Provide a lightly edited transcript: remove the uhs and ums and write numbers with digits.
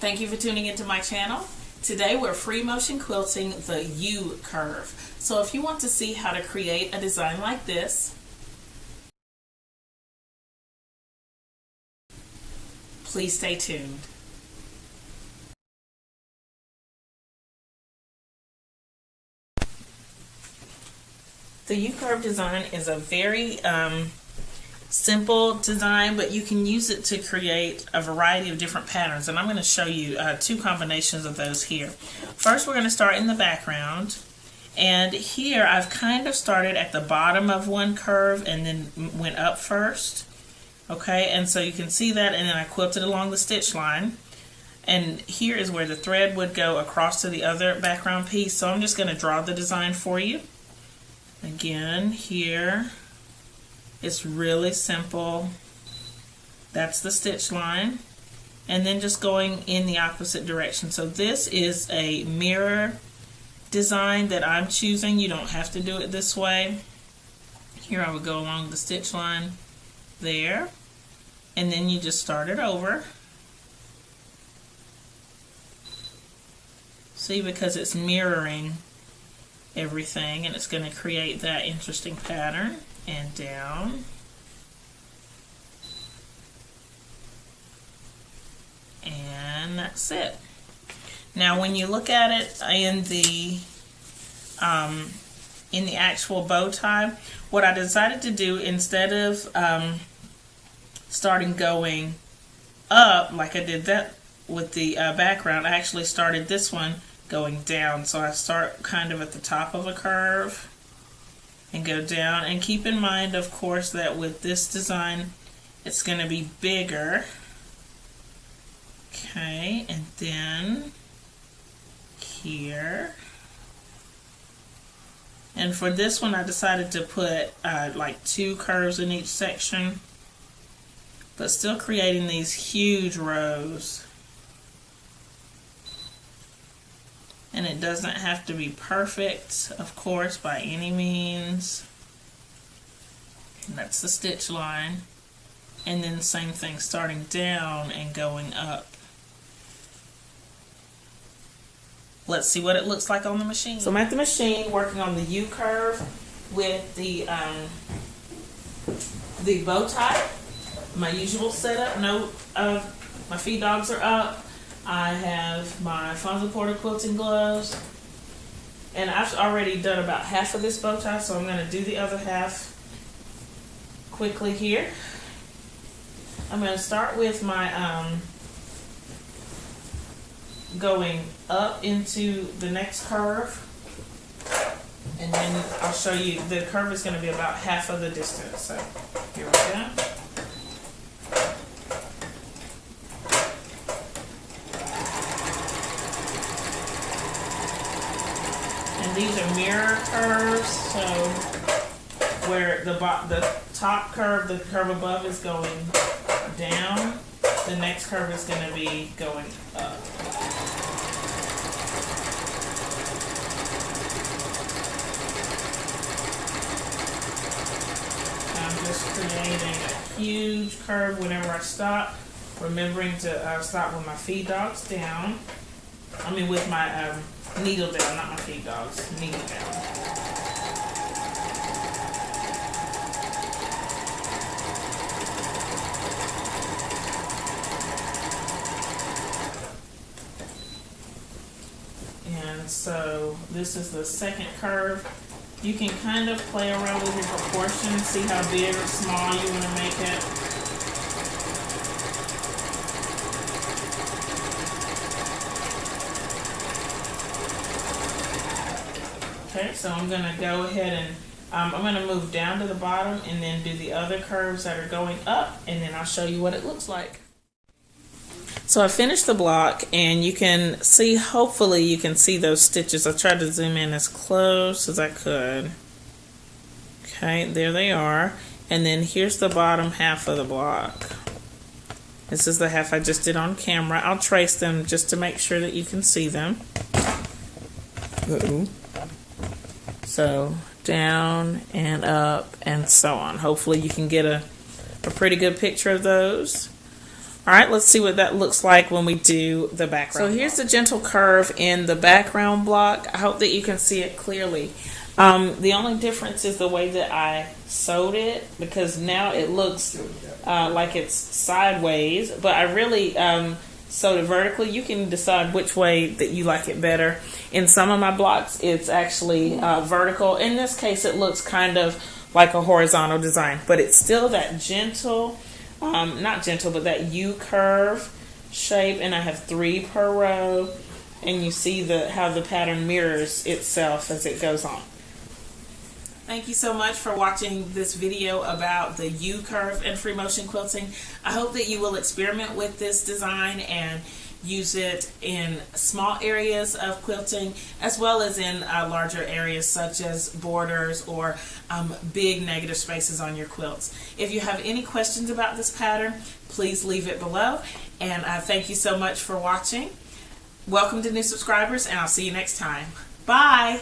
Thank you for tuning into my channel. Today we're free motion quilting the U curve. So if you want to see how to create a design like this, please stay tuned. The U curve design is a very simple design, but you can use it to create a variety of different patterns, and I'm going to show you two combinations of those here. First, we're going to start in the background, and here I've kind of started at the bottom of one curve and then went up first. Okay, and so you can see that, and then I quilted along the stitch line, and here is where the thread would go across to the other background piece. So I'm just going to draw the design for you. Again, here it's really simple. That's the stitch line, and then just going in the opposite direction. So this is a mirror design that I'm choosing. You don't have to do it this way. Here I would go along the stitch line there, and then you just start it over. See, because it's mirroring everything, and it's going to create that interesting pattern. And down, and that's it. Now when you look at it in the actual bow tie, what I decided to do, instead of starting going up like I did that with the background, I actually started this one going down. So I start kind of at the top of a curve and go down, and keep in mind, of course, that with this design it's going to be bigger. Okay, and then here, and for this one I decided to put like two curves in each section, but still creating these huge rows. And it doesn't have to be perfect, of course, by any means. And that's the stitch line. And then same thing, starting down and going up. Let's see what it looks like on the machine. So I'm at the machine working on the U curve with the bow tie. My usual setup. No, my feed dogs are up. I have my Fonzo Porter quilting gloves, and I've already done about half of this bow tie, so I'm going to do the other half quickly here. I'm going to start with my going up into the next curve, and then I'll show you the curve is going to be about half of the distance. So here we go. These are mirror curves, so where the top curve, the curve above, is going down, the next curve is going to be going up. I'm just creating a huge curve whenever I stop, remembering to stop with my feed dogs down. I mean with my needle down, not my feed dogs, needle down. And so this is the second curve. You can kind of play around with your proportions, see how big or small you want to make it. Okay, so I'm going to go ahead and I'm going to move down to the bottom and then do the other curves that are going up, and then I'll show you what it looks like. So I finished the block, and you can see, hopefully you can see those stitches. I tried to zoom in as close as I could. Okay, there they are. And then here's the bottom half of the block. This is the half I just did on camera. I'll trace them just to make sure that you can see them. So down and up and so on. Hopefully you can get a pretty good picture of those. All right, let's see what that looks like when we do the background. So here's the gentle curve in the background block. I hope that you can see it clearly. The only difference is the way that I sewed it, because now it looks like it's sideways, but I really sewed it vertically. You can decide which way that you like it better. In some of my blocks, it's actually vertical. In this case, it looks kind of like a horizontal design, but it's still that gentle, not gentle, but that U curve shape, and I have 3 per row, and you see how the pattern mirrors itself as it goes on. Thank you so much for watching this video about the U curve and free motion quilting. I hope that you will experiment with this design and use it in small areas of quilting as well as in larger areas such as borders or big negative spaces on your quilts. If you have any questions about this pattern, please leave it below, and thank you so much for watching. Welcome to new subscribers, and I'll see you next time. Bye!